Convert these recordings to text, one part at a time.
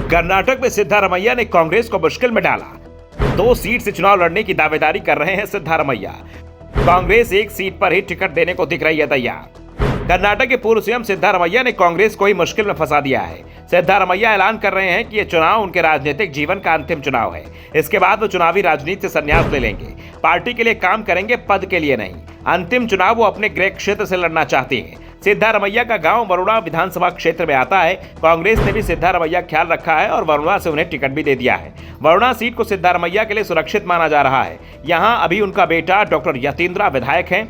कर्नाटक में सिद्धारमैया ने कांग्रेस को मुश्किल में डाला। 2 सीट से चुनाव लड़ने की दावेदारी कर रहे हैं सिद्धारमैया। कांग्रेस 1 सीट पर ही टिकट देने को दिख रही है तैयार। कर्नाटक के पूर्व सीएम सिद्धारमैया ने कांग्रेस को ही मुश्किल में फंसा दिया है। सिद्धारमैया ऐलान कर रहे हैं कि यह चुनाव उनके राजनीतिक जीवन का अंतिम चुनाव है। इसके बाद वो चुनावी राजनीति से संन्यास ले लेंगे। पार्टी के लिए काम करेंगे, पद के लिए नहीं। अंतिम चुनाव वो अपने गृह क्षेत्र से लड़ना चाहती हैं। सिद्धारमैया का गांव वरुणा विधानसभा क्षेत्र में आता है। कांग्रेस ने भी सिद्धारमैया ख्याल रखा है और वरुणा से उन्हें टिकट भी दे दिया है। वरुणा सीट को सिद्धारमैया के लिए सुरक्षित माना जा रहा है। यहां अभी उनका बेटा डॉक्टर यतीन्द्रा विधायक हैं,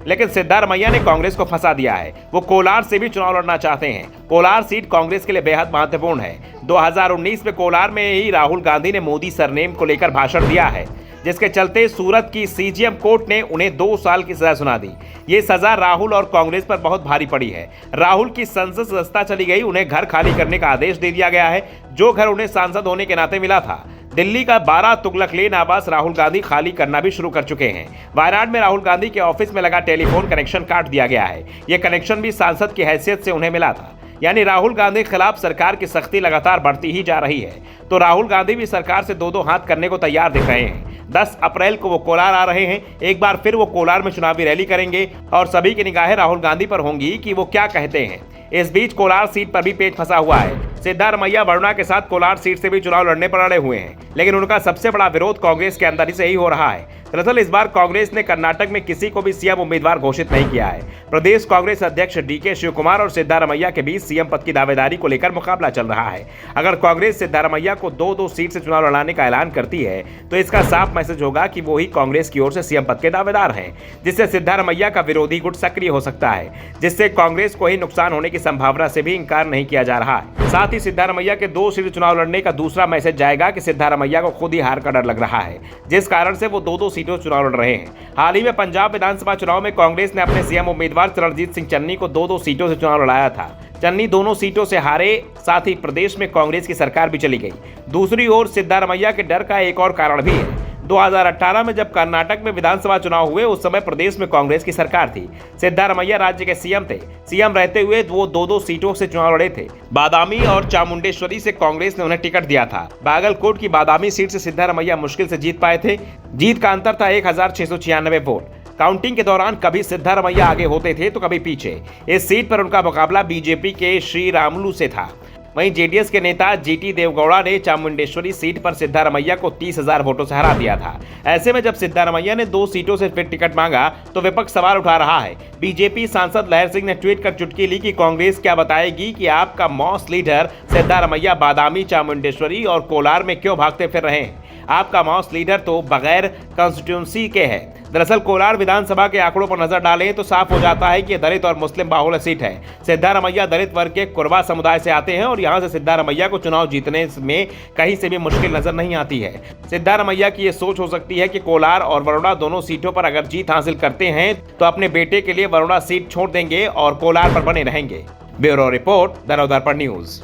लेकिन सिद्धारमैया ने कांग्रेस को फंसा दिया है। वो कोलार से भी चुनाव लड़ना चाहते हैं। कोलार सीट कांग्रेस के लिए बेहद महत्वपूर्ण है। 2019 में कोलार में ही राहुल गांधी ने मोदी सरनेम को लेकर भाषण दिया है, जिसके चलते सूरत की सीजेएम कोर्ट ने उन्हें 2 साल की सजा सुना दी। ये सजा राहुल और कांग्रेस पर बहुत भारी पड़ी है। राहुल की संसद सदस्यता चली गई, उन्हें घर खाली करने का आदेश दे दिया गया है, जो घर उन्हें सांसद होने के नाते मिला था। दिल्ली का 12 तुगलक लेन आवास राहुल गांधी खाली करना भी शुरू कर चुके हैं। वायनाड में राहुल गांधी के ऑफिस में लगा टेलीफोन कनेक्शन काट दिया गया है। यह कनेक्शन भी सांसद की हैसियत से उन्हें मिला था। यानी राहुल गांधी के खिलाफ सरकार की सख्ती लगातार बढ़ती ही जा रही है। तो राहुल गांधी भी सरकार से 2-2 हाथ करने को तैयार दिख रहे हैं। 10 अप्रैल को वो कोलार आ रहे हैं। एक बार फिर वो कोलार में चुनावी रैली करेंगे और सभी की निगाहें राहुल गांधी पर होंगी कि वो क्या कहते हैं। इस बीच कोलार सीट पर भी पेच फंसा हुआ है। सिद्धारमैया वरुणा के साथ कोलार सीट से भी चुनाव लड़ने पर अड़े हुए हैं, लेकिन उनका सबसे बड़ा विरोध कांग्रेस के अंदर ही से ही हो रहा है। दरअसल इस बार कांग्रेस ने कर्नाटक में किसी को भी सीएम उम्मीदवार घोषित नहीं किया है। प्रदेश कांग्रेस अध्यक्ष डीके शिवकुमार और सिद्धारमैया के बीच सीएम पद की दावेदारी को लेकर मुकाबला चल रहा है। अगर कांग्रेस सिद्धारमैया को 2-2 सीट से चुनाव लड़ाने का ऐलान करती है तो इसका साफ मैसेज होगा कि वो ही कांग्रेस की ओर से सीएम पद के दावेदार हैं, जिससे सिद्धारमैया का विरोधी गुट सक्रिय हो सकता है, जिससे कांग्रेस को ही नुकसान होने की संभावना से भी इंकार नहीं किया जा रहा है। साथ ही सिद्धारमैया के 2 सीट चुनाव लड़ने का दूसरा मैसेज जाएगा कि सिद्धारमैया को खुद ही हार का डर लग रहा है, जिस कारण से वो 2-2 सीटों चुनाव लड़ रहे हैं। हाल ही में पंजाब विधानसभा चुनाव में कांग्रेस ने अपने सीएम उम्मीदवार चरणजीत सिंह चन्नी को 2-2 सीटों से चुनाव लड़ाया था। चन्नी दोनों सीटों से हारे, साथ ही प्रदेश में कांग्रेस की सरकार भी चली गई। दूसरी ओर सिद्धारमैया के डर का एक और कारण भी है। 2018 में जब कर्नाटक में विधानसभा चुनाव हुए, उस समय प्रदेश में कांग्रेस की सरकार थी। सिद्धारमैया राज्य के सीएम थे। सीएम रहते हुए वो 2-2 सीटों से चुनाव लड़े थे। बादामी और चामुंडेश्वरी से कांग्रेस ने उन्हें टिकट दिया था। बागलकोट की बादामी सीट से सिद्धारमैया मुश्किल से जीत पाए थे। जीत का अंतर था 1696 वोट। काउंटिंग के दौरान कभी सिद्धारमैया आगे होते थे तो कभी पीछे। इस सीट पर उनका मुकाबला बीजेपी के श्रीरामुलु से था। वहीं जेडीएस के नेता जीटी देवगौड़ा ने चामुंडेश्वरी सीट पर सिद्धारमैया को 30,000 वोटों से हरा दिया था। ऐसे में जब सिद्धारमैया ने 2 सीटों से फिर टिकट मांगा तो विपक्ष सवाल उठा रहा है। बीजेपी सांसद लहर सिंह ने ट्वीट कर चुटकी ली कि कांग्रेस क्या बताएगी कि आपका मॉस लीडर सिद्धारमैया बादामी, चामुंडेश्वरी और कोलार में क्यों भागते फिर रहे हैं। आपका मॉस लीडर तो बगैर कॉन्स्टिट्यूंसी के है। दरअसल कोलार विधानसभा के आंकड़ों पर नजर डालें तो साफ हो जाता है कि दलित और मुस्लिम बाहुल्य सीट है। सिद्धारमैया दलित वर्ग के कुरबा समुदाय से आते हैं और यहां से सिद्धारमैया को चुनाव जीतने में कहीं से भी मुश्किल नजर नहीं आती है। सिद्धारमैया की ये सोच हो सकती है कि कोलार और वरुणा दोनों सीटों पर अगर जीत हासिल करते हैं तो अपने बेटे के लिए वरुणा सीट छोड़ देंगे और कोलार पर बने रहेंगे। Bureau report, the Navdarpan news.